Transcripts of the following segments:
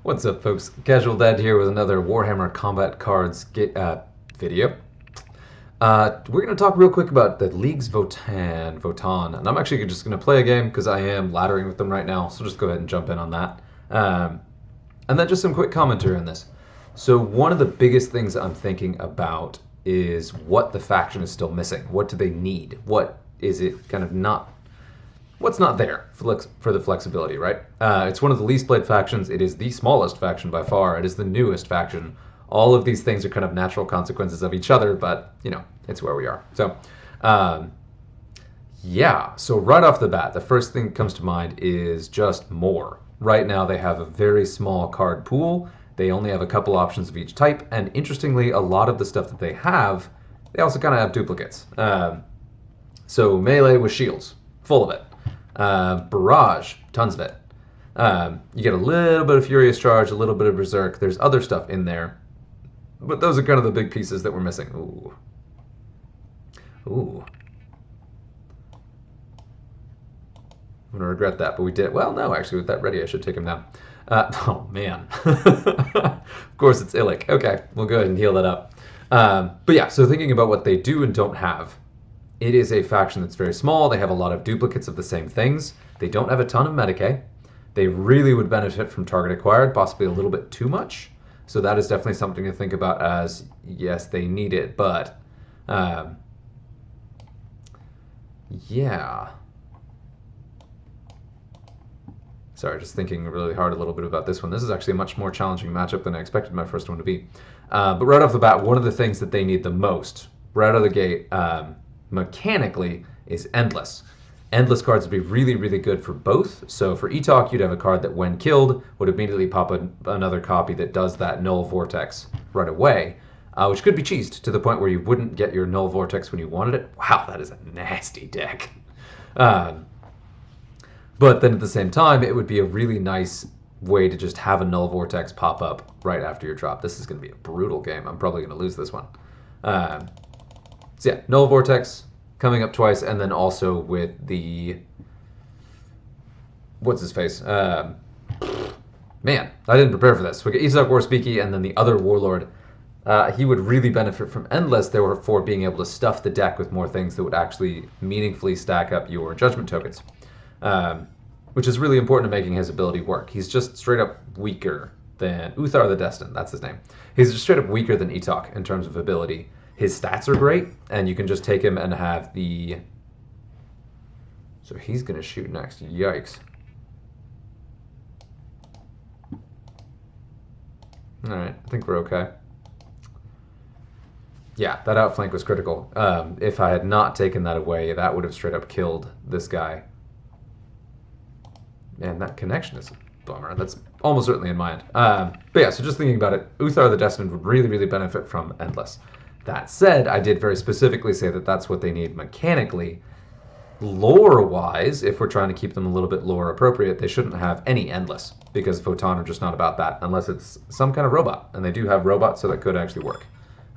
What's up, folks? Casual Dad here with another Warhammer Combat Cards video. We're going to talk real quick about the Leagues Votann, and I'm actually just going to play a game because I am laddering with them right now, so just go ahead and jump in on that. And then just some quick commentary on this. So one of the biggest things I'm thinking about is what the faction is still missing. What do they need? What is it kind of not what's not there for the flexibility, right? It's one of the least played factions. It is the smallest faction by far. It is the newest faction. All of these things are kind of natural consequences of each other, but, it's where we are. So, yeah. So right off the bat, the first thing that comes to mind is just more. Right now, they have a very small card pool. They only have a couple options of each type, and interestingly, a lot of the stuff that they also kind of have duplicates. So melee with shields, full of it. Barrage, tons of it. You get a little bit of Furious Charge, a little bit of Berserk. There's other stuff in there. But those are kind of the big pieces that we're missing. Ooh. Ooh. I'm going to regret that, but we did. Well, no, actually, with that ready, I should take him down. Oh, man. Of course, it's Illic. Okay, we'll go ahead and heal that up. But yeah, so thinking about what they do and don't have. It is a faction that's very small. They have a lot of duplicates of the same things. They don't have a ton of Medicae. They really would benefit from target acquired, possibly a little bit too much. So that is definitely something to think about as, yes, they need it, but yeah. Sorry, just thinking really hard a little bit about this one. This is actually a much more challenging matchup than I expected my first one to be. But right off the bat, one of the things that they need the most, right out of the gate, mechanically, is Endless. Endless cards would be really, really good for both. So for Etok, you'd have a card that, when killed, would immediately pop another copy that does that Null Vortex right away, which could be cheesed to the point where you wouldn't get your Null Vortex when you wanted it. Wow, that is a nasty deck. But then at the same time, it would be a really nice way to just have a Null Vortex pop up right after your drop. This is going to be a brutal game. I'm probably going to lose this one. So yeah, Null Vortex coming up twice, and then also with the... What's his face? Man, I didn't prepare for this. We get Isak Warspeaky, and then the other Warlord. He would really benefit from Endless, therefore being able to stuff the deck with more things that would actually meaningfully stack up your Judgment tokens. Which is really important to making his ability work. He's just straight up weaker than... Uthar the Destined, that's his name. He's just straight up weaker than Etok in terms of ability. His stats are great, and you can just take him and have the... So he's going to shoot next. Yikes. Alright, I think we're okay. Yeah, that outflank was critical. If I had not taken that away, that would have straight up killed this guy. Man, that connection is a bummer. That's almost certainly in my end. But yeah, so just thinking about it, Uthar the Destined would really, really benefit from Endless. That said, I did very specifically say that that's what they need mechanically. Lore-wise, if we're trying to keep them a little bit lore-appropriate, they shouldn't have any Endless, because Votann are just not about that, unless it's some kind of robot. And they do have robots, so that could actually work.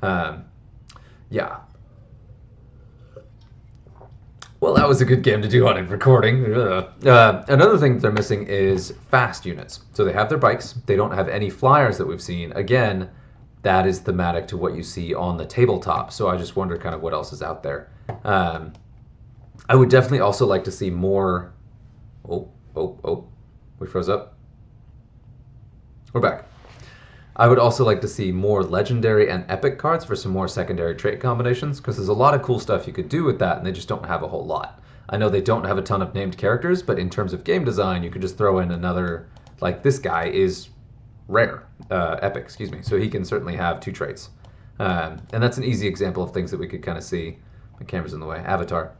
Yeah. Well, that was a good game to do on a recording. Another thing they're missing is fast units. So they have their bikes. They don't have any flyers that we've seen. Again, that is thematic to what you see on the tabletop. So I just wonder kind of what else is out there. I would definitely also like to see more... Oh. We froze up. We're back. I would also like to see more legendary and epic cards for some more secondary trait combinations, because there's a lot of cool stuff you could do with that, and they just don't have a whole lot. I know they don't have a ton of named characters, but in terms of game design, you could just throw in another... Like, this guy is rare. Epic, excuse me. So he can certainly have 2 traits. And that's an easy example of things that we could kind of see. My camera's in the way. Avatar.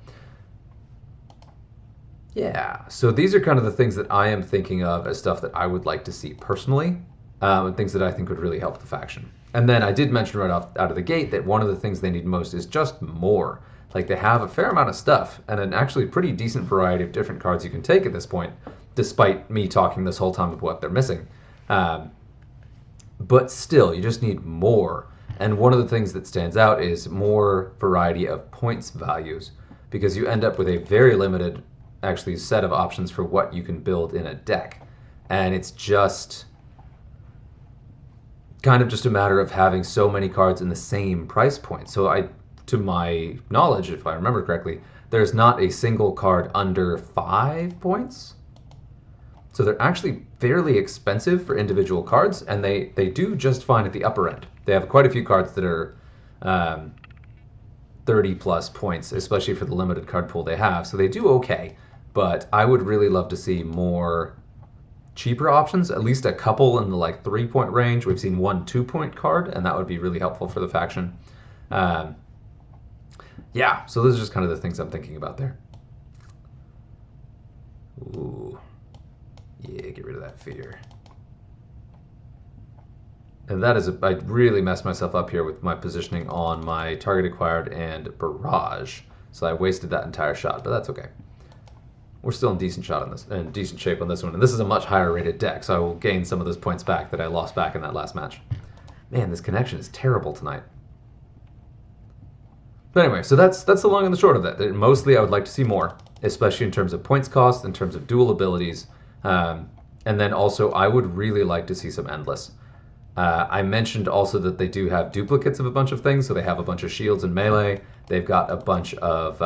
Yeah, so these are kind of the things that I am thinking of as stuff that I would like to see personally, and things that I think would really help the faction. And then I did mention right off out of the gate that one of the things they need most is just more. Like, they have a fair amount of stuff, and an actually pretty decent variety of different cards you can take at this point, despite me talking this whole time of what they're missing. But still, you just need more. And one of the things that stands out is more variety of points values, because you end up with a very limited, actually, set of options for what you can build in a deck. And it's just... kind of just a matter of having so many cards in the same price point. So to my knowledge, if I remember correctly, there's not a single card under 5 points. So they're actually fairly expensive for individual cards, and they do just fine at the upper end. They have quite a few cards that are 30 plus points, especially for the limited card pool they have. So they do okay, but I would really love to see more cheaper options, at least a couple in the like 3-point range. We've seen 1 2-point card, and that would be really helpful for the faction. Yeah, so those are just kind of the things I'm thinking about there. Ooh. Yeah, get rid of that fear. And that is, I really messed myself up here with my positioning on my target acquired and barrage. So I wasted that entire shot, but that's okay. We're still in decent shot on this, and decent shape on this one. And this is a much higher rated deck, so I will gain some of those points back that I lost back in that last match. Man, this connection is terrible tonight. But anyway, so that's the long and the short of that. Mostly I would like to see more, especially in terms of points cost, in terms of dual abilities. And then also I would really like to see some endless. I mentioned also that they do have duplicates of a bunch of things. So they have a bunch of shields and melee. They've got a bunch of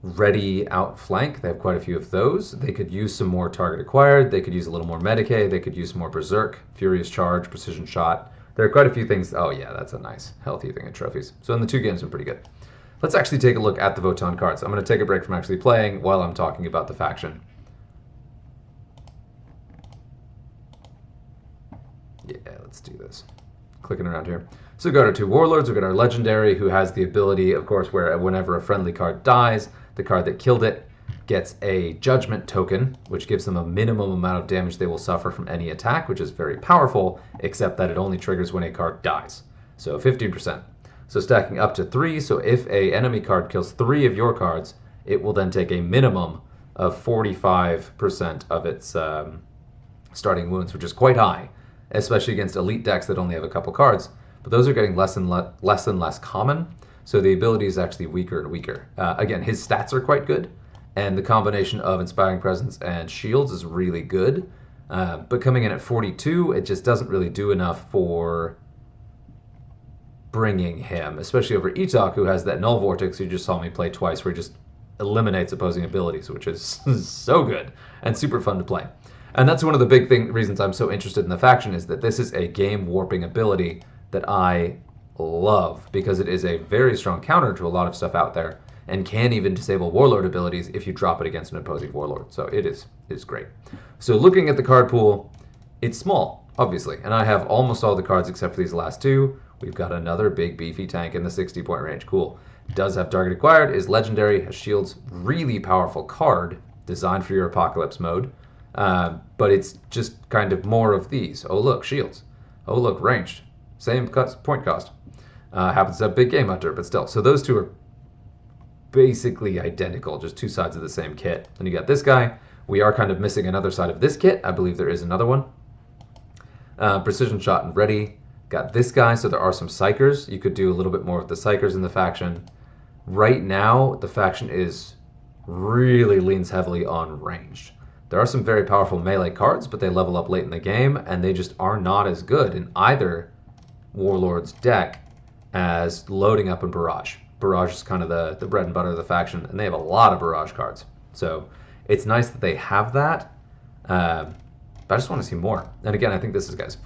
ready outflank. They have quite a few of those. They could use some more target acquired. They could use a little more Medicae. They could use some more berserk, furious charge, precision shot. There are quite a few things. Oh yeah, that's a nice healthy thing of trophies. So in the 2 games, been pretty good. Let's actually take a look at the Votann cards. I'm going to take a break from actually playing while I'm talking about the faction. Yeah, let's do this. Clicking around here. So we've got our 2 warlords. We've got our legendary, who has the ability, of course, where whenever a friendly card dies, the card that killed it gets a judgment token, which gives them a minimum amount of damage they will suffer from any attack, which is very powerful, except that it only triggers when a card dies. So 15%. So stacking up to 3, so if a enemy card kills 3 of your cards, it will then take a minimum of 45% of its starting wounds, which is quite high, especially against elite decks that only have a couple cards. But those are getting less and less common, so the ability is actually weaker and weaker. Again, his stats are quite good, and the combination of Inspiring Presence and Shields is really good. But coming in at 42, it just doesn't really do enough for bringing him, especially over Etok, who has that Null Vortex you just saw me play twice, where he just eliminates opposing abilities, which is so good and super fun to play. And that's one of the big reasons I'm so interested in the faction, is that this is a game warping ability that I love, because it is a very strong counter to a lot of stuff out there, and can even disable warlord abilities if you drop it against an opposing warlord. So it is great. So looking at the card pool, it's small, obviously, and I have almost all the cards except for these last 2. We've got another big beefy tank in the 60-point range. Cool. Does have target acquired, is legendary, has shields, really powerful card, designed for your apocalypse mode. But it's just kind of more of these. Oh look, shields. Oh look, ranged. Same point cost. Happens to have big game hunter, but still. So those 2 are basically identical, just 2 sides of the same kit. Then you got this guy. We are kind of missing another side of this kit. I believe there is another one. Precision shot and ready. Got this guy, so there are some psychers. You could do a little bit more with the psychers in the faction. Right now, the faction really leans heavily on ranged. There are some very powerful melee cards, but they level up late in the game, and they just are not as good in either warlord's deck as loading up in barrage. Barrage is kind of the bread and butter of the faction, and they have a lot of barrage cards. So it's nice that they have that, but I just want to see more. And again, I think this is, guys,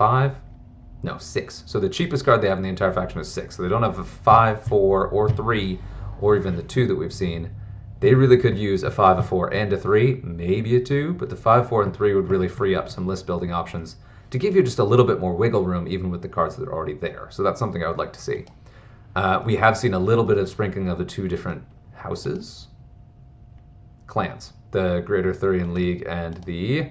6. So the cheapest card they have in the entire faction is 6. So they don't have a 5, 4, or 3, or even the 2 that we've seen. They really could use a 5, a 4, and a 3, maybe a 2, but the 5, 4, and 3 would really free up some list building options to give you just a little bit more wiggle room, even with the cards that are already there. So that's something I would like to see. We have seen a little bit of sprinkling of the 2 different houses. Clans. The Greater Thurian League and the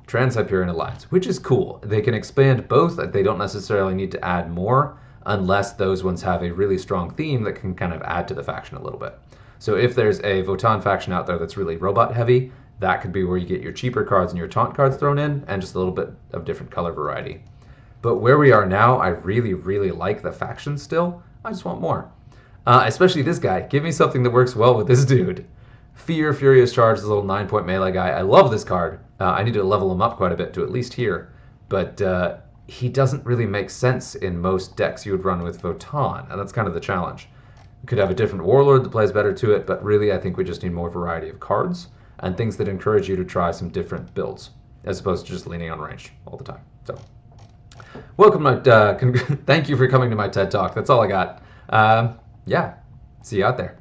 Trans-Hyperion Alliance, which is cool. They can expand both. They don't necessarily need to add more unless those ones have a really strong theme that can kind of add to the faction a little bit. So if there's a Votann faction out there that's really robot heavy, that could be where you get your cheaper cards and your taunt cards thrown in, and just a little bit of different color variety. But where we are now, I really like the faction still. I just want more. Especially this guy. Give me something that works well with this dude. Fear, Furious Charge, this little 9-point melee guy. I love this card. I need to level him up quite a bit to at least here. But he doesn't really make sense in most decks you would run with Votann, and that's kind of the challenge. We could have a different warlord that plays better to it, but really I think we just need more variety of cards and things that encourage you to try some different builds, as opposed to just leaning on range all the time. So, welcome, thank you for coming to my TED Talk. That's all I got. Yeah, see you out there.